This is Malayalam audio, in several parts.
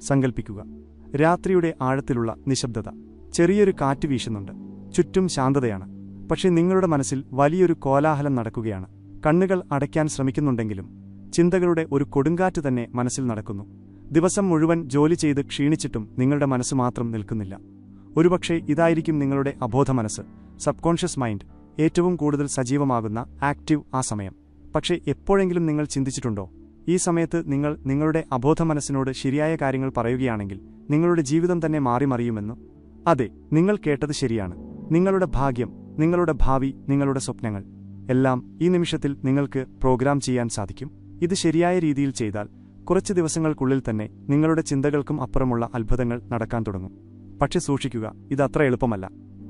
സങ്കൽപ്പിക്കുക, രാത്രിയുടെ ആഴത്തിലുള്ള നിശബ്ദത. ചെറിയൊരു കാറ്റ് വീശുന്നുണ്ട്. ചുറ്റും ശാന്തതയാണ്. പക്ഷേ നിങ്ങളുടെ മനസ്സിൽ വലിയൊരു കോലാഹലം നടക്കുകയാണ്. കണ്ണുകൾ അടയ്ക്കാൻ ശ്രമിക്കുന്നുണ്ടെങ്കിലും ചിന്തകളുടെ ഒരു കൊടുങ്കാറ്റ് തന്നെ മനസ്സിൽ നടക്കുന്നു. ദിവസം മുഴുവൻ ജോലി ചെയ്ത് ക്ഷീണിച്ചിട്ടും നിങ്ങളുടെ മനസ്സ് മാത്രം നിൽക്കുന്നില്ല. ഒരുപക്ഷെ ഇതായിരിക്കും നിങ്ങളുടെ അബോധമനസ്സ്, സബ്കോൺഷ്യസ് മൈൻഡ്, ഏറ്റവും കൂടുതൽ സജീവമാകുന്ന ആക്റ്റീവ് ആ സമയം. പക്ഷേ എപ്പോഴെങ്കിലും നിങ്ങൾ ചിന്തിച്ചിട്ടുണ്ടോ, ഈ സമയത്ത് നിങ്ങൾ നിങ്ങളുടെ അബോധമനസ്സിനോട് ശരിയായ കാര്യങ്ങൾ പറയുകയാണെങ്കിൽ നിങ്ങളുടെ ജീവിതം തന്നെ മാറിമറിയുമെന്ന്? അതെ, നിങ്ങൾ കേട്ടത് ശരിയാണ്. നിങ്ങളുടെ ഭാഗ്യം, നിങ്ങളുടെ ഭാവി, നിങ്ങളുടെ സ്വപ്നങ്ങൾ എല്ലാം ഈ നിമിഷത്തിൽ നിങ്ങൾക്ക് പ്രോഗ്രാം ചെയ്യാൻ സാധിക്കും. ഇത് ശരിയായ രീതിയിൽ ചെയ്താൽ കുറച്ച് ദിവസങ്ങൾക്കുള്ളിൽ തന്നെ നിങ്ങളുടെ ചിന്തകൾക്കും അപ്പുറമുള്ള അത്ഭുതങ്ങൾ നടക്കാൻ തുടങ്ങും. പക്ഷെ സൂക്ഷിക്കുക, ഇതത്ര എളുപ്പമല്ല.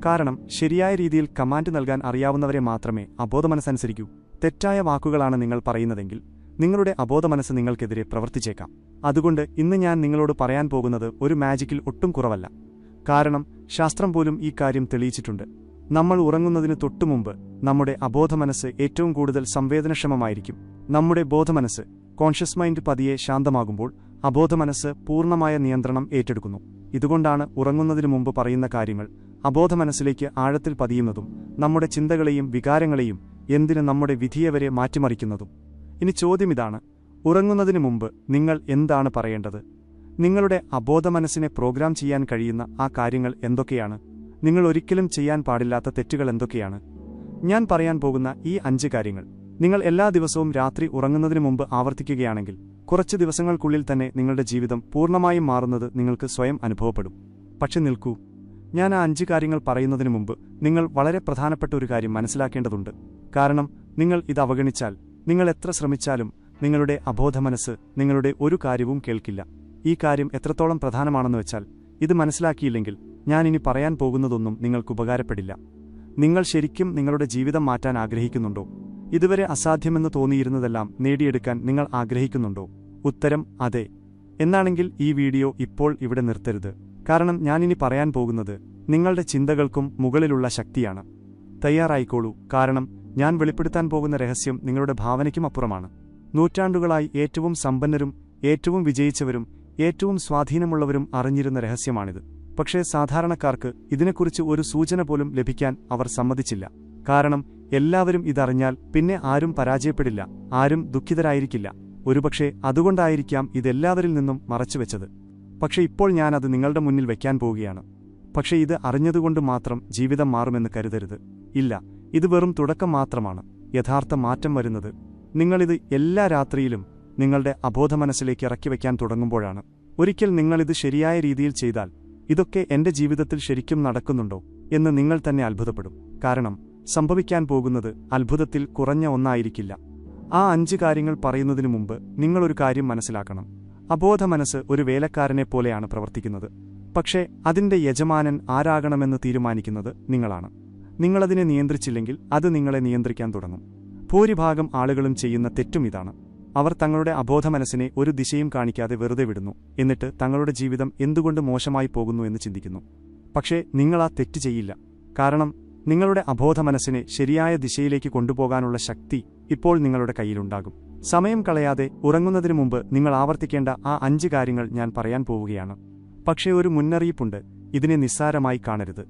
കാരണം ശരിയായ രീതിയിൽ കമാൻഡ് നൽകാൻ അറിയാവുന്നവരെ മാത്രമേ അബോധമനസ്സനുസരിക്കൂ. തെറ്റായ വാക്കുകളാണ് നിങ്ങൾ പറയുന്നതെങ്കിൽ നിങ്ങളുടെ അബോധമനസ്സ് നിങ്ങൾക്കെതിരെ പ്രവർത്തിച്ചേക്കാം. അതുകൊണ്ട് ഇന്ന് ഞാൻ നിങ്ങളോട് പറയാൻ പോകുന്നത് ഒരു മാജിക്കിൽ ഒട്ടും കുറവല്ല. കാരണം ശാസ്ത്രം പോലും ഈ കാര്യം തെളിയിച്ചിട്ടുണ്ട്. നമ്മൾ ഉറങ്ങുന്നതിന് തൊട്ടുമുമ്പ് നമ്മുടെ അബോധമനസ്സ് ഏറ്റവും കൂടുതൽ സംവേദനക്ഷമമായിരിക്കും. നമ്മുടെ ബോധമനസ്സ്, കോൺഷ്യസ് മൈൻഡ് പതിയെ ശാന്തമാകുമ്പോൾ അബോധമനസ്സ് പൂർണ്ണമായ നിയന്ത്രണം ഏറ്റെടുക്കുന്നു. ഇതുകൊണ്ടാണ് ഉറങ്ങുന്നതിനു മുമ്പ് പറയുന്ന കാര്യങ്ങൾ അബോധമനസ്സിലേക്ക് ആഴത്തിൽ പതിയുന്നതും നമ്മുടെ ചിന്തകളെയും വികാരങ്ങളെയും, എന്തിന് നമ്മുടെ വിധിയെ വരെ മാറ്റിമറിക്കുന്നതും. ഇനി ചോദ്യമിതാണ്, ഉറങ്ങുന്നതിനു മുമ്പ് നിങ്ങൾ എന്താണ് പറയേണ്ടത്? നിങ്ങളുടെ അബോധമനസ്സിനെ പ്രോഗ്രാം ചെയ്യാൻ കഴിയുന്ന ആ കാര്യങ്ങൾ എന്തൊക്കെയാണ്? നിങ്ങൾ ഒരിക്കലും ചെയ്യാൻ പാടില്ലാത്ത തെറ്റുകൾ എന്തൊക്കെയാണ്? ഞാൻ പറയാൻ പോകുന്ന ഈ 5 കാര്യങ്ങൾ നിങ്ങൾ എല്ലാ ദിവസവും രാത്രി ഉറങ്ങുന്നതിനു മുമ്പ് ആവർത്തിക്കുകയാണെങ്കിൽ കുറച്ച് ദിവസങ്ങൾക്കുള്ളിൽ തന്നെ നിങ്ങളുടെ ജീവിതം പൂർണ്ണമായും മാറുന്നത് നിങ്ങൾക്ക് സ്വയം അനുഭവപ്പെടും. പക്ഷെ നിൽക്കൂ, ഞാൻ ആ 5 കാര്യങ്ങൾ പറയുന്നതിനു മുമ്പ് നിങ്ങൾ വളരെ പ്രധാനപ്പെട്ട ഒരു കാര്യം മനസ്സിലാക്കേണ്ടതുണ്ട്. കാരണം നിങ്ങൾ ഇത് അവഗണിച്ചാൽ, നിങ്ങൾ എത്ര ശ്രമിച്ചാലും നിങ്ങളുടെ അബോധമനസ്സ് നിങ്ങളുടെ ഒരു കാര്യവും കേൾക്കില്ല. ഈ കാര്യം എത്രത്തോളം പ്രധാനമാണെന്ന് വെച്ചാൽ, ഇത് മനസ്സിലാക്കിയില്ലെങ്കിൽ ഞാനിനി പറയാൻ പോകുന്നതൊന്നും നിങ്ങൾക്ക് ഉപകാരപ്പെടില്ല. നിങ്ങൾ ശരിക്കും നിങ്ങളുടെ ജീവിതം മാറ്റാൻ ആഗ്രഹിക്കുന്നുണ്ടോ? ഇതുവരെ അസാധ്യമെന്ന് തോന്നിയിരുന്നതെല്ലാം നേടിയെടുക്കാൻ നിങ്ങൾ ആഗ്രഹിക്കുന്നുണ്ടോ? ഉത്തരം അതെ. എന്നാണെങ്കിൽ ഈ വീഡിയോ ഇപ്പോൾ ഇവിടെ നിർത്തരുത്. കാരണം ഞാനിനി പറയാൻ പോകുന്നത് നിങ്ങളുടെ ചിന്തകൾക്കും മുകളിലുള്ള ശക്തിയാണ്. തയ്യാറായിക്കോളൂ, കാരണം ഞാൻ വെളിപ്പെടുത്താൻ പോകുന്ന രഹസ്യം നിങ്ങളുടെ ഭാവനയ്ക്കും അപ്പുറമാണ്. നൂറ്റാണ്ടുകളായി ഏറ്റവും സമ്പന്നരും ഏറ്റവും വിജയിച്ചവരും ഏറ്റവും സ്വാധീനമുള്ളവരും അറിഞ്ഞിരുന്ന രഹസ്യമാണിത്. പക്ഷേ സാധാരണക്കാർക്ക് ഇതിനെക്കുറിച്ച് ഒരു സൂചന പോലും ലഭിക്കാൻ അവർ സമ്മതിച്ചില്ല. കാരണം എല്ലാവരും ഇതറിഞ്ഞാൽ പിന്നെ ആരും പരാജയപ്പെടില്ല, ആരും ദുഃഖിതരായിരിക്കില്ല. ഒരുപക്ഷെ അതുകൊണ്ടായിരിക്കാം ഇതെല്ലാവരിൽ നിന്നും മറച്ചുവെച്ചത്. പക്ഷെ ഇപ്പോൾ ഞാനത് നിങ്ങളുടെ മുന്നിൽ വയ്ക്കാൻ പോവുകയാണ്. പക്ഷേ ഇത് അറിഞ്ഞതുകൊണ്ട് മാത്രം ജീവിതം മാറുമെന്ന് കരുതരുത്. ഇല്ല, ഇത് വെറും തുടക്കം മാത്രമാണ്. യഥാർത്ഥ മാറ്റം വരുന്നത് നിങ്ങളിത് എല്ലാ രാത്രിയിലും നിങ്ങളുടെ അബോധമനസ്സിലേക്ക് ഇറക്കിവെക്കാൻ തുടങ്ങുമ്പോഴാണ്. ഒരിക്കൽ നിങ്ങളിത് ശരിയായ രീതിയിൽ ചെയ്താൽ, ഇതൊക്കെ എന്റെ ജീവിതത്തിൽ ശരിക്കും നടക്കുന്നുണ്ടോ എന്ന് നിങ്ങൾ തന്നെ അത്ഭുതപ്പെടും. കാരണം സംഭവിക്കാൻ പോകുന്നത് അത്ഭുതത്തിൽ കുറഞ്ഞ ഒന്നായിരിക്കില്ല. ആ 5 കാര്യങ്ങൾ പറയുന്നതിനു മുമ്പ് നിങ്ങളൊരു കാര്യം മനസ്സിലാക്കണം. അബോധമനസ്സ് ഒരു വേലക്കാരനെ പോലെയാണ് പ്രവർത്തിക്കുന്നത്. പക്ഷേ അതിന്റെ യജമാനൻ ആരാകണമെന്ന് തീരുമാനിക്കുന്നത് നിങ്ങളാണ്. നിങ്ങളതിനെ നിയന്ത്രിച്ചില്ലെങ്കിൽ അത് നിങ്ങളെ നിയന്ത്രിക്കാൻ തുടങ്ങും. ഭൂരിഭാഗം ആളുകളും ചെയ്യുന്ന തെറ്റും ഇതാണ്. അവർ തങ്ങളുടെ അബോധമനസ്സിനെ ഒരു ദിശയും കാണിക്കാതെ വെറുതെ വിടുന്നു. എന്നിട്ട് തങ്ങളുടെ ജീവിതം എന്തുകൊണ്ട് മോശമായി പോകുന്നു എന്ന് ചിന്തിക്കുന്നു. പക്ഷേ നിങ്ങൾ ആ തെറ്റ് ചെയ്യില്ല. കാരണം നിങ്ങളുടെ അബോധമനസ്സിനെ ശരിയായ ദിശയിലേക്ക് കൊണ്ടുപോകാനുള്ള ശക്തി ഇപ്പോൾ നിങ്ങളുടെ കയ്യിലുണ്ടാകും. സമയം കളയാതെ ഉറങ്ങുന്നതിനു മുമ്പ് നിങ്ങൾ ആവർത്തിക്കേണ്ട ആ 5 കാര്യങ്ങൾ ഞാൻ പറയാൻ പോവുകയാണ്. പക്ഷേ ഒരു മുന്നറിയിപ്പുണ്ട്, ഇതിനെ നിസ്സാരമായി കാണരുത്.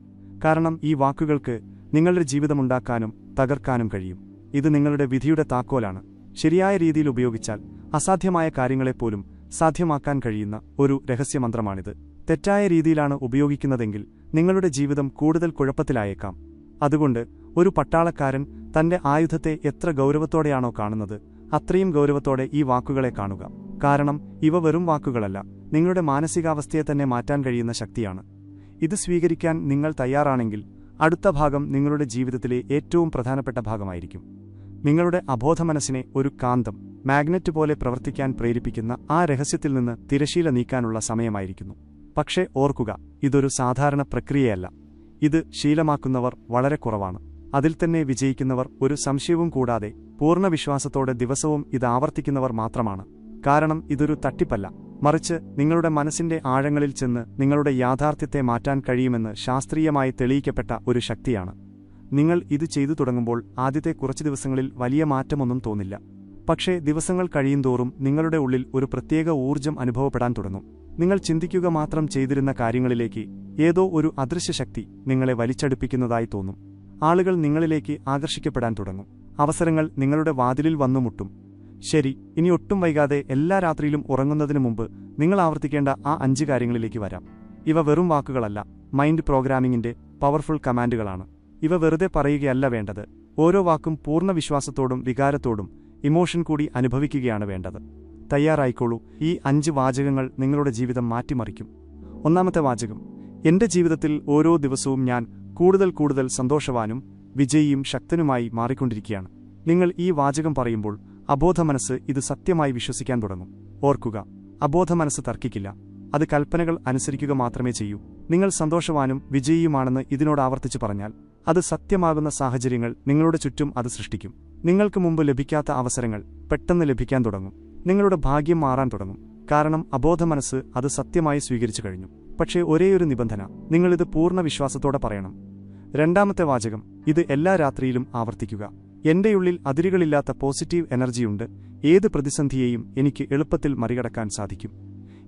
കാരണം ഈ വാക്കുകൾക്ക് നിങ്ങളുടെ ജീവിതമുണ്ടാക്കാനും തകർക്കാനും കഴിയും. ഇത് നിങ്ങളുടെ വിധിയുടെ താക്കോലാണ്. ശരിയായ രീതിയിൽ ഉപയോഗിച്ചാൽ അസാധ്യമായ കാര്യങ്ങളെപ്പോലും സാധ്യമാക്കാൻ കഴിയുന്ന ഒരു രഹസ്യമന്ത്രമാണിത്. തെറ്റായ രീതിയിലാണ് ഉപയോഗിക്കുന്നതെങ്കിൽ നിങ്ങളുടെ ജീവിതം കൂടുതൽ കുഴപ്പത്തിലായേക്കാം. അതുകൊണ്ട് ഒരു പട്ടാളക്കാരൻ തന്റെ ആയുധത്തെ എത്ര ഗൗരവത്തോടെയാണോ കാണുന്നത്, അത്രയും ഗൗരവത്തോടെ ഈ വാക്കുകളെ കാണുക. കാരണം ഇവ വെറും വാക്കുകളല്ല, നിങ്ങളുടെ മാനസികാവസ്ഥയെ തന്നെ മാറ്റാൻ കഴിയുന്ന ശക്തിയാണ്. ഇത് സ്വീകരിക്കാൻ നിങ്ങൾ തയ്യാറാണെങ്കിൽ അടുത്ത ഭാഗം നിങ്ങളുടെ ജീവിതത്തിലെ ഏറ്റവും പ്രധാനപ്പെട്ട ഭാഗമായിരിക്കും. നിങ്ങളുടെ അബോധമനസ്സിനെ ഒരു കാന്തം, മാഗ്നറ്റ് പോലെ പ്രവർത്തിക്കാൻ പ്രേരിപ്പിക്കുന്ന ആ രഹസ്യത്തിൽ നിന്ന് തിരശീല നീക്കാനുള്ള സമയമായിരിക്കുന്നു. പക്ഷേ ഓർക്കുക, ഇതൊരു സാധാരണ പ്രക്രിയയല്ല. ഇത് ശീലമാക്കുന്നവർ വളരെ കുറവാണ്. അതിൽ തന്നെ വിജയിക്കുന്നവർ ഒരു സംശയവും കൂടാതെ പൂർണ്ണ വിശ്വാസത്തോടെ ദിവസവും ഇത് ആവർത്തിക്കുന്നവർ മാത്രമാണ്. കാരണം ഇതൊരു തട്ടിപ്പല്ല, മറിച്ച് നിങ്ങളുടെ മനസ്സിന്റെ ആഴങ്ങളിൽ ചെന്ന് നിങ്ങളുടെ യാഥാർത്ഥ്യത്തെ മാറ്റാൻ കഴിയുമെന്ന് ശാസ്ത്രീയമായി തെളിയിക്കപ്പെട്ട ഒരു ശക്തിയാണ്. നിങ്ങൾ ഇത് ചെയ്തു തുടങ്ങുമ്പോൾ ആദ്യത്തെ കുറച്ച് ദിവസങ്ങളിൽ വലിയ മാറ്റമൊന്നും തോന്നില്ല. പക്ഷേ ദിവസങ്ങൾ കഴിയുന്തോറും നിങ്ങളുടെ ഉള്ളിൽ ഒരു പ്രത്യേക ഊർജ്ജം അനുഭവപ്പെടാൻ തുടങ്ങും. നിങ്ങൾ ചിന്തിക്കുക മാത്രം ചെയ്തിരുന്ന കാര്യങ്ങളിലേക്ക് ഏതോ ഒരു അദൃശ്യ ശക്തി നിങ്ങളെ വലിച്ചടുപ്പിക്കുന്നതായി തോന്നും. ആളുകൾ നിങ്ങളിലേക്ക് ആകർഷിക്കപ്പെടാൻ തുടങ്ങും. അവസരങ്ങൾ നിങ്ങളുടെ വാതിലിൽ വന്നുമുട്ടും. ശരി, ഇനി ഒട്ടും വൈകാതെ എല്ലാ രാത്രിയിലും ഉറങ്ങുന്നതിനു മുമ്പ് നിങ്ങൾ ആവർത്തിക്കേണ്ട ആ 5 കാര്യങ്ങളിലേക്ക് വരാം. ഇവ വെറും വാക്കുകളല്ല, മൈൻഡ് പ്രോഗ്രാമിംഗിന്റെ പവർഫുൾ കമാൻഡുകളാണ്. ഇവ വെറുതെ പറയുകയല്ല വേണ്ടത്. ഓരോ വാക്കും പൂർണ്ണ വിശ്വാസത്തോടും വികാരത്തോടും ഇമോഷൻ കൂടി അനുഭവിക്കുകയാണ് വേണ്ടത്. തയ്യാറായിക്കോളൂ, ഈ 5 വാചകങ്ങൾ നിങ്ങളുടെ ജീവിതം മാറ്റിമറിക്കും. ഒന്നാമത്തെ വാചകം: എന്റെ ജീവിതത്തിൽ ഓരോ ദിവസവും ഞാൻ കൂടുതൽ സന്തോഷവാനും വിജയിയും ശക്തനുമായി മാറിക്കൊണ്ടിരിക്കുകയാണ്. നിങ്ങൾ ഈ വാചകം പറയുമ്പോൾ അബോധമനസ്സ് ഇത് സത്യമായി വിശ്വസിക്കാൻ തുടങ്ങും. ഓർക്കുക, അബോധമനസ്സ് തർക്കിക്കില്ല, അത് കൽപ്പനകൾ അനുസരിക്കുക മാത്രമേ ചെയ്യൂ. നിങ്ങൾ സന്തോഷവാനും വിജയിയുമാണെന്ന് ഇതിനോട് ആവർത്തിച്ചു പറഞ്ഞാൽ അത് സത്യമാകുന്ന സാഹചര്യങ്ങൾ നിങ്ങളുടെ ചുറ്റും അത് സൃഷ്ടിക്കും. നിങ്ങൾക്ക് മുമ്പ് ലഭിക്കാത്ത അവസരങ്ങൾ പെട്ടെന്ന് ലഭിക്കാൻ തുടങ്ങും. നിങ്ങളുടെ ഭാഗ്യം മാറാൻ തുടങ്ങും. കാരണം അബോധമനസ്സ് അത് സത്യമായി സ്വീകരിച്ചു കഴിഞ്ഞു. പക്ഷേ ഒരേയൊരു നിബന്ധന: നിങ്ങളിത് പൂർണ്ണ വിശ്വാസത്തോടെ പറയണം. രണ്ടാമത്തെ വാചകം: ഇത് എല്ലാ രാത്രിയിലും ആവർത്തിക്കുക. എന്റെയുള്ളിൽ അതിരുകളില്ലാത്ത പോസിറ്റീവ് എനർജിയുണ്ട്. ഏത് പ്രതിസന്ധിയെയും എനിക്ക് എളുപ്പത്തിൽ മറികടക്കാൻ സാധിക്കും.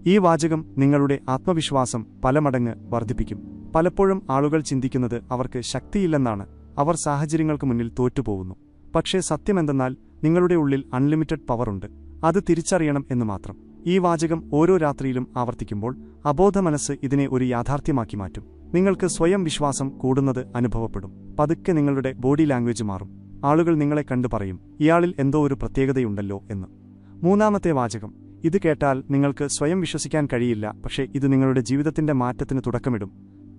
ഈ വാചകം നിങ്ങളുടെ ആത്മവിശ്വാസം പല മടങ്ങ് വർദ്ധിപ്പിക്കും. പലപ്പോഴും ആളുകൾ ചിന്തിക്കുന്നത് അവർക്ക് ശക്തിയില്ലെന്നാണ്. അവർ സാഹചര്യങ്ങൾക്ക് മുന്നിൽ തോറ്റുപോകുന്നു. പക്ഷേ സത്യമെന്തെന്നാൽ നിങ്ങളുടെ ഉള്ളിൽ അൺലിമിറ്റഡ് പവറുണ്ട്. അത് തിരിച്ചറിയണം എന്ന് മാത്രം. ഈ വാചകം ഓരോ രാത്രിയിലും ആവർത്തിക്കുമ്പോൾ അബോധമനസ്സ് ഇതിനെ ഒരു യാഥാർത്ഥ്യമാക്കി മാറ്റും. നിങ്ങൾക്ക് സ്വയം വിശ്വാസം കൂടുന്നത് അനുഭവപ്പെടും. പതുക്കെ നിങ്ങളുടെ ബോഡി ലാംഗ്വേജ് മാറും. ആളുകൾ നിങ്ങളെ കണ്ടു പറയും, ഇയാളിൽ എന്തോ ഒരു പ്രത്യേകതയുണ്ടല്ലോ എന്ന്. മൂന്നാമത്തെ വാചകം: ഇത് കേട്ടാൽ നിങ്ങൾക്ക് സ്വയം വിശ്വസിക്കാൻ കഴിയില്ല, പക്ഷേ ഇത് നിങ്ങളുടെ ജീവിതത്തിന്റെ മാറ്റത്തിന് തുടക്കമിടും.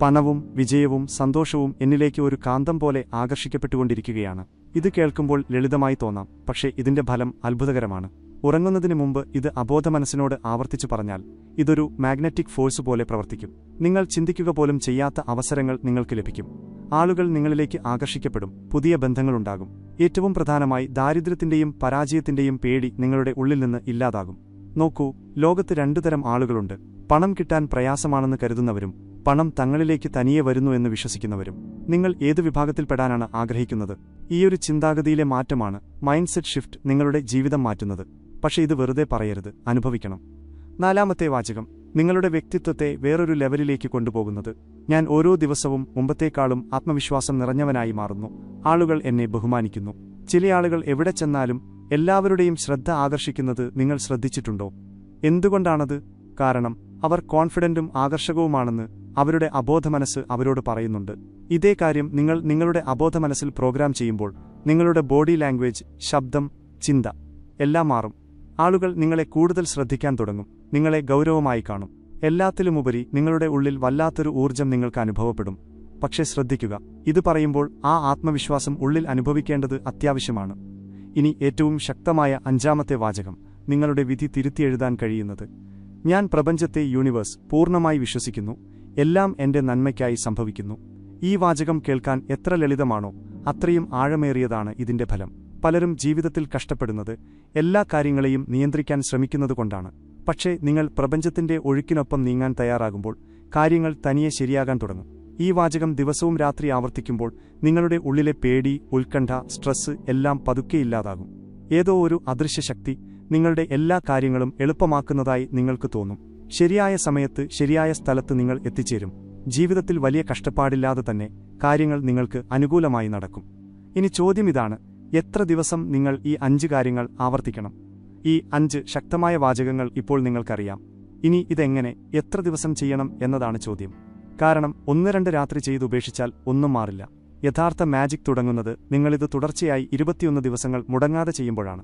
പണവും വിജയവും സന്തോഷവും എന്നിലേക്ക് ഒരു കാന്തം പോലെ ആകർഷിക്കപ്പെട്ടുകൊണ്ടിരിക്കുകയാണ്. ഇത് കേൾക്കുമ്പോൾ ലളിതമായി തോന്നാം, പക്ഷേ ഇതിന്റെ ഫലം അത്ഭുതകരമാണ്. ഉറങ്ങുന്നതിന് മുമ്പ് ഇത് അബോധമനസ്സിനോട് ആവർത്തിച്ചു പറഞ്ഞാൽ ഇതൊരു മാഗ്നറ്റിക് ഫോഴ്സ് പോലെ പ്രവർത്തിക്കും. നിങ്ങൾ ചിന്തിക്കുക പോലും ചെയ്യാത്ത അവസരങ്ങൾ നിങ്ങൾക്ക് ലഭിക്കും. ആളുകൾ നിങ്ങളിലേക്ക് ആകർഷിക്കപ്പെടും. പുതിയ ബന്ധങ്ങളുണ്ടാകും. ഏറ്റവും പ്രധാനമായി ദാരിദ്ര്യത്തിന്റെയും പരാജയത്തിന്റെയും പേടി നിങ്ങളുടെ ഉള്ളിൽ നിന്ന് ഇല്ലാതാകും. നോക്കൂ, ലോകത്ത് 2 തരം ആളുകളുണ്ട്: പണം കിട്ടാൻ പ്രയാസമാണെന്ന് കരുതുന്നവരും പണം തങ്ങളിലേക്ക് തനിയെ വരുന്നു എന്ന് വിശ്വസിക്കുന്നവരും. നിങ്ങൾ ഏത് വിഭാഗത്തിൽപ്പെടാനാണ് ആഗ്രഹിക്കുന്നത്? ഈയൊരു ചിന്താഗതിയിലെ മാറ്റമാണ്, മൈൻഡ് സെറ്റ് ഷിഫ്റ്റ്, നിങ്ങളുടെ ജീവിതം മാറ്റുന്നത്. പക്ഷേ ഇത് വെറുതെ പറയരുത്, അനുഭവിക്കണം. നാലാമത്തെ വാചകം: നിങ്ങളുടെ വ്യക്തിത്വത്തെ വേറൊരു ലെവലിലേക്ക് കൊണ്ടുപോകുന്നത്. ഞാൻ ഓരോ ദിവസവും മുമ്പത്തേക്കാളും ആത്മവിശ്വാസം നിറഞ്ഞവനായി മാറുന്നു. ആളുകൾ എന്നെ ബഹുമാനിക്കുന്നു. ചില ആളുകൾ എവിടെ ചെന്നാലും എല്ലാവരുടെയും ശ്രദ്ധ ആകർഷിക്കുന്നത് നിങ്ങൾ ശ്രദ്ധിച്ചിട്ടുണ്ടോ? എന്തുകൊണ്ടാണത്? കാരണം അവർ കോൺഫിഡന്റും ആകർഷകവുമാണെന്ന് അവരുടെ അബോധമനസ്സ് അവരോട് പറയുന്നുണ്ട്. ഇതേ കാര്യം നിങ്ങൾ നിങ്ങളുടെ അബോധമനസ്സിൽ പ്രോഗ്രാം ചെയ്യുമ്പോൾ നിങ്ങളുടെ ബോഡി ലാംഗ്വേജ്, ശബ്ദം, ചിന്ത എല്ലാം മാറും. ആളുകൾ നിങ്ങളെ കൂടുതൽ ശ്രദ്ധിക്കാൻ തുടങ്ങും. നിങ്ങളെ ഗൗരവമായി കാണും. എല്ലാത്തിലുമുപരി നിങ്ങളുടെ ഉള്ളിൽ വല്ലാത്തൊരു ഊർജ്ജം നിങ്ങൾക്ക് അനുഭവപ്പെടും. പക്ഷേ ശ്രദ്ധിക്കുക, ഇത് പറയുമ്പോൾ ആ ആത്മവിശ്വാസം ഉള്ളിൽ അനുഭവിക്കേണ്ടത് അത്യാവശ്യമാണ്. ഇനി ഏറ്റവും ശക്തമായ 5ാമത്തെ വാചകം: നിങ്ങളുടെ വിധി തിരുത്തിയെഴുതാൻ കഴിയുന്നത്. ഞാൻ പ്രപഞ്ചത്തെ, യൂണിവേഴ്സ് പൂർണ്ണമായി വിശ്വസിക്കുന്നു. എല്ലാം എന്റെ നന്മയ്ക്കായി സംഭവിക്കുന്നു. ഈ വാചകം കേൾക്കാൻ എത്ര ലളിതമാണോ അത്രയും ആഴമേറിയതാണ് ഇതിന്റെ ഫലം. പലരും ജീവിതത്തിൽ കഷ്ടപ്പെടുന്നത് എല്ലാ കാര്യങ്ങളെയും നിയന്ത്രിക്കാൻ ശ്രമിക്കുന്നതുകൊണ്ടാണ്. പക്ഷേ നിങ്ങൾ പ്രപഞ്ചത്തിന്റെ ഒഴുക്കിനൊപ്പം നീങ്ങാൻ തയ്യാറാകുമ്പോൾ കാര്യങ്ങൾ തനിയെ ശരിയാകാൻ തുടങ്ങും. ഈ വാചകം ദിവസവും രാത്രി ആവർത്തിക്കുമ്പോൾ നിങ്ങളുടെ ഉള്ളിലെ പേടി, ഉത്കണ്ഠ, സ്ട്രെസ് എല്ലാം പതുക്കെ ഇല്ലാതാകും. ഏതോ ഒരു അദൃശ്യ ശക്തി നിങ്ങളുടെ എല്ലാ കാര്യങ്ങളും എളുപ്പമാക്കുന്നതായി നിങ്ങൾക്ക് തോന്നും. ശരിയായ സമയത്ത് ശരിയായ സ്ഥലത്ത് നിങ്ങൾ എത്തിച്ചേരും. ജീവിതത്തിൽ വലിയ കഷ്ടപ്പാടില്ലാതെ തന്നെ കാര്യങ്ങൾ നിങ്ങൾക്ക് അനുകൂലമായി നടക്കും. ഇനി ചോദ്യം ഇതാണ്: എത്ര ദിവസം നിങ്ങൾ ഈ 5 കാര്യങ്ങൾ ആവർത്തിക്കണം? ഈ 5 ശക്തമായ വാചകങ്ങൾ ഇപ്പോൾ നിങ്ങൾക്കറിയാം. ഇനി ഇതെങ്ങനെ, എത്ര ദിവസം ചെയ്യണം എന്നതാണ് ചോദ്യം. കാരണം 1-2 രാത്രി ചെയ്ത് ഉപേക്ഷിച്ചാൽ ഒന്നും മാറില്ല. യഥാർത്ഥ മാജിക് തുടങ്ങുന്നത് നിങ്ങളിത് തുടർച്ചയായി 21 ദിവസങ്ങൾ മുടങ്ങാതെ ചെയ്യുമ്പോഴാണ്.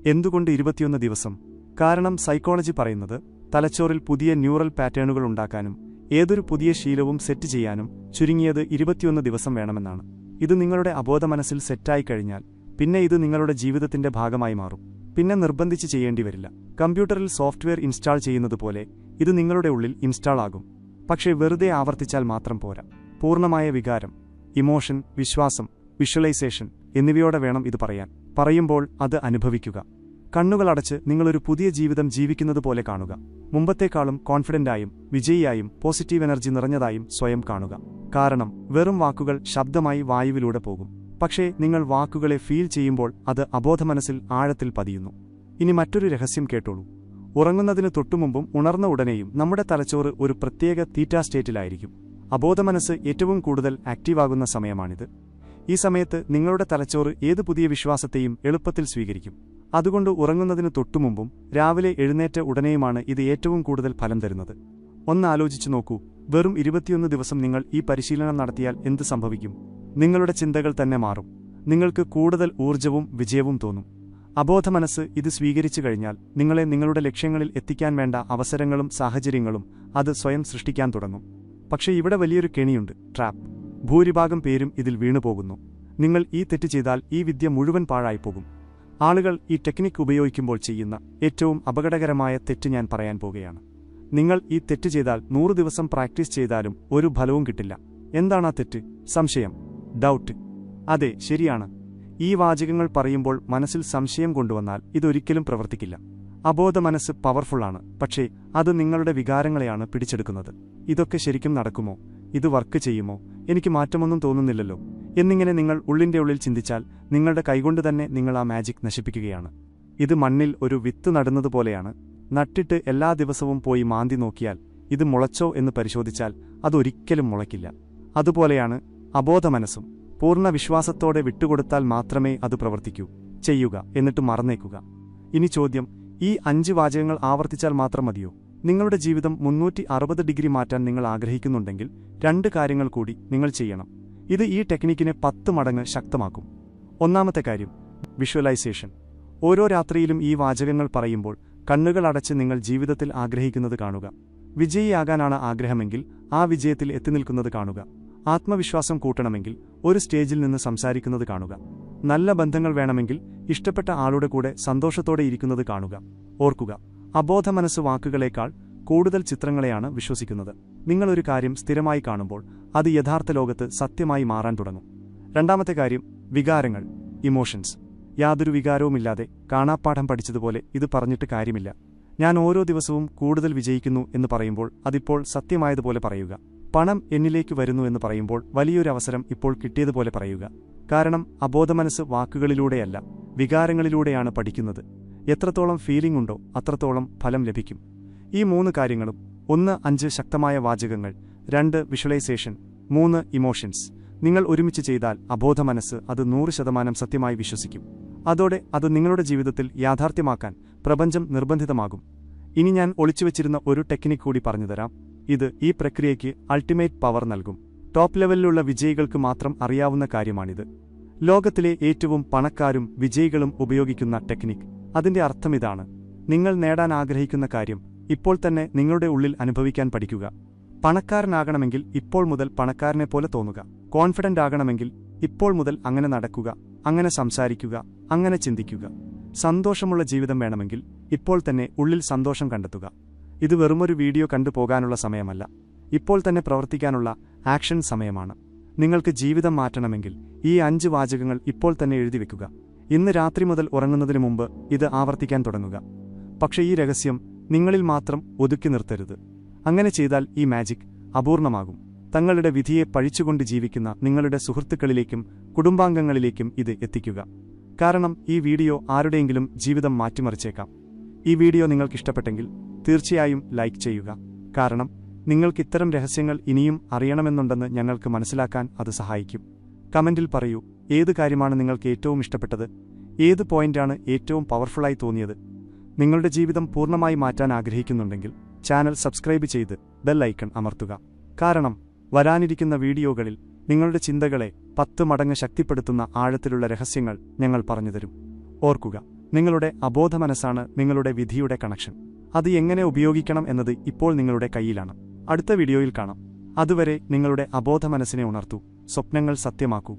എന്തുകൊണ്ട് 21 ദിവസം? കാരണം സൈക്കോളജി പറയുന്നത് തലച്ചോറിൽ പുതിയ ന്യൂറൽ പാറ്റേണുകൾ ഉണ്ടാക്കാനും ഏതൊരു പുതിയ ശീലവും സെറ്റ് ചെയ്യാനും ചുരുങ്ങിയത് 21 ദിവസം വേണമെന്നാണ്. ഇത് നിങ്ങളുടെ അബോധമനസ്സിൽ സെറ്റായി കഴിഞ്ഞാൽ പിന്നെ ഇത് നിങ്ങളുടെ ജീവിതത്തിന്റെ ഭാഗമായി മാറും. പിന്നെ നിർബന്ധിച്ച് ചെയ്യേണ്ടി വരില്ല. കമ്പ്യൂട്ടറിൽ സോഫ്റ്റ്വെയർ ഇൻസ്റ്റാൾ ചെയ്യുന്നതുപോലെ ഇത് നിങ്ങളുടെ ഉള്ളിൽ ഇൻസ്റ്റാൾ ആകും. പക്ഷേ വെറുതെ ആവർത്തിച്ചാൽ മാത്രം പോരാ. പൂർണ്ണമായ വികാരം, ഇമോഷൻ, വിശ്വാസം, വിഷ്വലൈസേഷൻ എന്നിവയോടെ വേണം ഇത് പറയാൻ. പറയുമ്പോൾ അത് അനുഭവിക്കുക. കണ്ണുകളടച്ച് നിങ്ങളൊരു പുതിയ ജീവിതം ജീവിക്കുന്നതുപോലെ കാണുക. മുമ്പത്തേക്കാളും കോൺഫിഡന്റായും വിജയിയായും പോസിറ്റീവ് എനർജി നിറഞ്ഞതായും സ്വയം കാണുക. കാരണം വെറും വാക്കുകൾ ശബ്ദമായി വായുവിലൂടെ പോകും. പക്ഷേ നിങ്ങൾ വാക്കുകളെ ഫീൽ ചെയ്യുമ്പോൾ അത് അബോധമനസ്സിൽ ആഴത്തിൽ പതിയുന്നു. ഇനി മറ്റൊരു രഹസ്യം കേട്ടോളൂ. ഉറങ്ങുന്നതിന് തൊട്ടുമുമ്പും ഉണർന്ന ഉടനെയും നമ്മുടെ തലച്ചോറ് ഒരു പ്രത്യേക തീറ്റാ സ്റ്റേറ്റിലായിരിക്കും. അബോധമനസ്സ് ഏറ്റവും കൂടുതൽ ആക്റ്റീവാകുന്ന സമയമാണിത്. ഈ സമയത്ത് നിങ്ങളുടെ തലച്ചോറ് ഏത് പുതിയ വിശ്വാസത്തെയും എളുപ്പത്തിൽ സ്വീകരിക്കും. അതുകൊണ്ട് ഉറങ്ങുന്നതിന് തൊട്ടുമുമ്പും രാവിലെ എഴുന്നേറ്റ ഉടനെയുമാണ് ഇത് ഏറ്റവും കൂടുതൽ ഫലം തരുന്നത്. ഒന്ന് ആലോചിച്ചു നോക്കൂ, വെറും 21 ദിവസം നിങ്ങൾ ഈ പരിശീലനം നടത്തിയാൽ എന്ത് സംഭവിക്കും? നിങ്ങളുടെ ചിന്തകൾ തന്നെ മാറും. നിങ്ങൾക്ക് കൂടുതൽ ഊർജ്ജവും വിജയവും തോന്നും. അബോധമനസ്സ് ഇത് സ്വീകരിച്ചു കഴിഞ്ഞാൽ നിങ്ങളെ നിങ്ങളുടെ ലക്ഷ്യങ്ങളിൽ എത്തിക്കാൻ വേണ്ട അവസരങ്ങളും സാഹചര്യങ്ങളും അത് സ്വയം സൃഷ്ടിക്കാൻ തുടങ്ങും. പക്ഷേ ഇവിടെ വലിയൊരു കെണിയുണ്ട്, ട്രാപ്പ്. ഭൂരിഭാഗം പേരും ഇതിൽ വീണുപോകുന്നു. നിങ്ങൾ ഈ തെറ്റ് ചെയ്താൽ ഈ വിദ്യ മുഴുവൻ പാഴായിപ്പോകും. ആളുകൾ ഈ ടെക്നിക്ക് ഉപയോഗിക്കുമ്പോൾ ചെയ്യുന്ന ഏറ്റവും അപകടകരമായ തെറ്റ് ഞാൻ പറയാൻ പോകുകയാണ്. നിങ്ങൾ ഈ തെറ്റ് ചെയ്താൽ 100 ദിവസം പ്രാക്ടീസ് ചെയ്താലും ഒരു ഫലവും കിട്ടില്ല. എന്താണ് ആ തെറ്റ്? സംശയം, ഡൗട്ട്. അതെ, ശരിയാണ്. ഈ വാചകങ്ങൾ പറയുമ്പോൾ മനസ്സിൽ സംശയം കൊണ്ടുവന്നാൽ ഇതൊരിക്കലും പ്രവർത്തിക്കില്ല. അബോധ മനസ്സ് പവർഫുള്ളാണ്, പക്ഷേ അത് നിങ്ങളുടെ വികാരങ്ങളെയാണ് പിടിച്ചെടുക്കുന്നത്. ഇതൊക്കെ ശരിക്കും നടക്കുമോ? ഇത് വർക്ക് ചെയ്യുമോ? എനിക്ക് മാറ്റമൊന്നും തോന്നുന്നില്ലല്ലോ എന്നിങ്ങനെ നിങ്ങൾ ഉള്ളിന്റെ ഉള്ളിൽ ചിന്തിച്ചാൽ നിങ്ങളുടെ കൈകൊണ്ട് തന്നെ നിങ്ങൾ ആ മാജിക് നശിപ്പിക്കുകയാണ്. ഇത് മണ്ണിൽ ഒരു വിത്ത് നടുന്നതുപോലെയാണ്. നട്ടിട്ട് എല്ലാ ദിവസവും പോയി മാന്തി നോക്കിയാൽ ഇത് മുളച്ചോ എന്ന് പരിശോധിച്ചാൽ അതൊരിക്കലും മുളയ്ക്കില്ല. അതുപോലെയാണ് അബോധ മനസ്സും. പൂർണ്ണ വിശ്വാസത്തോടെ വിട്ടുകൊടുത്താൽ മാത്രമേ അത് പ്രവർത്തിക്കൂ. ചെയ്യുക, എന്നിട്ട് മറന്നേക്കുക. ഇനി ചോദ്യം, ഈ 5 വാചകങ്ങൾ ആവർത്തിച്ചാൽ മാത്രം മതിയോ? നിങ്ങളുടെ ജീവിതം 360 ഡിഗ്രി മാറ്റാൻ നിങ്ങൾ ആഗ്രഹിക്കുന്നുണ്ടെങ്കിൽ 2 കാര്യങ്ങൾ കൂടി നിങ്ങൾ ചെയ്യണം. ഇത് ഈ ടെക്നിക്കിനെ 10 മടങ്ങ് ശക്തമാക്കും. ഒന്നാമത്തെ കാര്യം, വിഷ്വലൈസേഷൻ. ഓരോ രാത്രിയിലും ഈ വാചകങ്ങൾ പറയുമ്പോൾ കണ്ണുകൾ അടച്ച് നിങ്ങൾ ജീവിതത്തിൽ ആഗ്രഹിക്കുന്നത് കാണുക. വിജയിയാകാനാണ് ആഗ്രഹമെങ്കിൽ ആ വിജയത്തിൽ എത്തിനിൽക്കുന്നത് കാണുക. ആത്മവിശ്വാസം കൂട്ടണമെങ്കിൽ ഒരു സ്റ്റേജിൽ നിന്ന് സംസാരിക്കുന്നത് കാണുക. നല്ല ബന്ധങ്ങൾ വേണമെങ്കിൽ ഇഷ്ടപ്പെട്ട ആളുടെ കൂടെ സന്തോഷത്തോടെ ഇരിക്കുന്നത് കാണുക. ഓർക്കുക, അബോധ മനസ്സ് വാക്കുകളേക്കാൾ കൂടുതൽ ചിത്രങ്ങളെയാണ് വിശ്വസിക്കുന്നത്. നിങ്ങളൊരു കാര്യം സ്ഥിരമായി കാണുമ്പോൾ അത് യഥാർത്ഥ ലോകത്ത് സത്യമായി മാറാൻ തുടങ്ങും. രണ്ടാമത്തെ കാര്യം, വികാരങ്ങൾ, ഇമോഷൻസ്. യാതൊരു വികാരവുമില്ലാതെ കാണാപ്പാഠം പഠിച്ചതുപോലെ ഇത് പറഞ്ഞിട്ട് കാര്യമില്ല. ഞാൻ ഓരോ ദിവസവും കൂടുതൽ വിജയിക്കുന്നു എന്ന് പറയുമ്പോൾ അതിപ്പോൾ സത്യമായതുപോലെ പറയുക. പണം എന്നിലേക്ക് വരുന്നു എന്ന് പറയുമ്പോൾ വലിയൊരു അവസരം ഇപ്പോൾ കിട്ടിയതുപോലെ പറയുക. കാരണം അബോധമനസ്സ് വാക്കുകളിലൂടെയല്ല, വികാരങ്ങളിലൂടെയാണ് പഠിക്കുന്നത്. എത്രത്തോളം ഫീലിംഗ് ഉണ്ടോ അത്രത്തോളം ഫലം ലഭിക്കും. ഈ 3 കാര്യങ്ങളും: 1 5 ശക്തമായ വാചകങ്ങൾ, 2 വിഷ്വലൈസേഷൻ, 3 ഇമോഷൻസ് നിങ്ങൾ ഒരുമിച്ച് ചെയ്താൽ അബോധമനസ്സ് അത് 100% സത്യമായി വിശ്വസിക്കും. അതോടെ അത് നിങ്ങളുടെ ജീവിതത്തിൽ യാഥാർത്ഥ്യമാക്കാൻ പ്രപഞ്ചം നിർബന്ധിതമാകും. ഇനി ഞാൻ ഒളിച്ചുവെച്ചിരുന്ന ഒരു ടെക്നിക് കൂടി പറഞ്ഞുതരാം. ഇത് ഈ പ്രക്രിയയ്ക്ക് അൾട്ടിമേറ്റ് പവർ നൽകും. ടോപ്പ് ലെവലിലുള്ള വിജയികൾക്ക് മാത്രം അറിയാവുന്ന കാര്യമാണിത്. ലോകത്തിലെ ഏറ്റവും പണക്കാരും വിജയികളും ഉപയോഗിക്കുന്ന ടെക്നിക്. അതിന്റെ അർത്ഥമിതാണ്: നിങ്ങൾ നേടാൻ ആഗ്രഹിക്കുന്ന കാര്യം ഇപ്പോൾ തന്നെ നിങ്ങളുടെ ഉള്ളിൽ അനുഭവിക്കാൻ പഠിക്കുക. പണക്കാരനാകണമെങ്കിൽ ഇപ്പോൾ മുതൽ പണക്കാരനെപ്പോലെ തോന്നുക. കോൺഫിഡന്റ് ആകണമെങ്കിൽ ഇപ്പോൾ മുതൽ അങ്ങനെ നടക്കുക, അങ്ങനെ സംസാരിക്കുക, അങ്ങനെ ചിന്തിക്കുക. സന്തോഷമുള്ള ജീവിതം വേണമെങ്കിൽ ഇപ്പോൾ തന്നെ ഉള്ളിൽ സന്തോഷം കണ്ടെത്തുക. ഇത് വെറുമൊരു വീഡിയോ കണ്ടു പോകാനുള്ള സമയമല്ല, ഇപ്പോൾ തന്നെ പ്രവർത്തിക്കാനുള്ള ആക്ഷൻ സമയമാണ്. നിങ്ങൾക്ക് ജീവിതം മാറ്റണമെങ്കിൽ ഈ 5 വാചകങ്ങൾ ഇപ്പോൾ തന്നെ എഴുതിവെക്കുക. ഇന്ന് രാത്രി മുതൽ ഉറങ്ങുന്നതിന് മുമ്പ് ഇത് ആവർത്തിക്കാൻ തുടങ്ങുക. പക്ഷേ ഈ രഹസ്യം നിങ്ങളിൽ മാത്രം ഒതുക്കി നിർത്തരുത്. അങ്ങനെ ചെയ്താൽ ഈ മാജിക് അപൂർണമാകും. തങ്ങളുടെ വിധിയെ പഴിച്ചുകൊണ്ട് ജീവിക്കുന്ന നിങ്ങളുടെ സുഹൃത്തുക്കളിലേക്കും കുടുംബാംഗങ്ങളിലേക്കും ഇത് എത്തിക്കുക. കാരണം ഈ വീഡിയോ ആരുടെയെങ്കിലും ജീവിതം മാറ്റിമറിച്ചേക്കാം. ഈ വീഡിയോ നിങ്ങൾക്കിഷ്ടപ്പെട്ടെങ്കിൽ തീർച്ചയായും ലൈക്ക് ചെയ്യുക. കാരണം നിങ്ങൾക്ക് ഇത്തരം രഹസ്യങ്ങൾ ഇനിയും അറിയണമെന്നുണ്ടെന്ന് ഞങ്ങൾക്ക് മനസ്സിലാക്കാൻ അത് സഹായിക്കും. കമന്റിൽ പറയൂ, ഏത് കാര്യമാണ് നിങ്ങൾക്ക് ഏറ്റവും ഇഷ്ടപ്പെട്ടത്? ഏത് പോയിന്റാണ് ഏറ്റവും പവർഫുള്ളായി തോന്നിയത്? നിങ്ങളുടെ ജീവിതം പൂർണ്ണമായി മാറ്റാൻ ആഗ്രഹിക്കുന്നുണ്ടെങ്കിൽ ചാനൽ സബ്സ്ക്രൈബ് ചെയ്ത് ബെൽ ഐക്കൺ അമർത്തുക. കാരണം വരാനിരിക്കുന്ന വീഡിയോകളിൽ നിങ്ങളുടെ ചിന്തകളെ 10 മടങ്ങ് ശക്തിപ്പെടുത്തുന്ന ആഴത്തിലുള്ള രഹസ്യങ്ങൾ ഞങ്ങൾ പറഞ്ഞുതരും. ഓർക്കുക, നിങ്ങളുടെ അബോധ മനസ്സാണ് നിങ്ങളുടെ വിധിയുടെ കണക്ഷൻ. അത് എങ്ങനെ ഉപയോഗിക്കണം എന്നത് ഇപ്പോൾ നിങ്ങളുടെ കയ്യിലാണ്. അടുത്ത വീഡിയോയിൽ കാണാം. അതുവരെ നിങ്ങളുടെ അബോധ മനസ്സിനെ ഉണർത്തൂ, സ്വപ്നങ്ങൾ സത്യമാക്കൂ.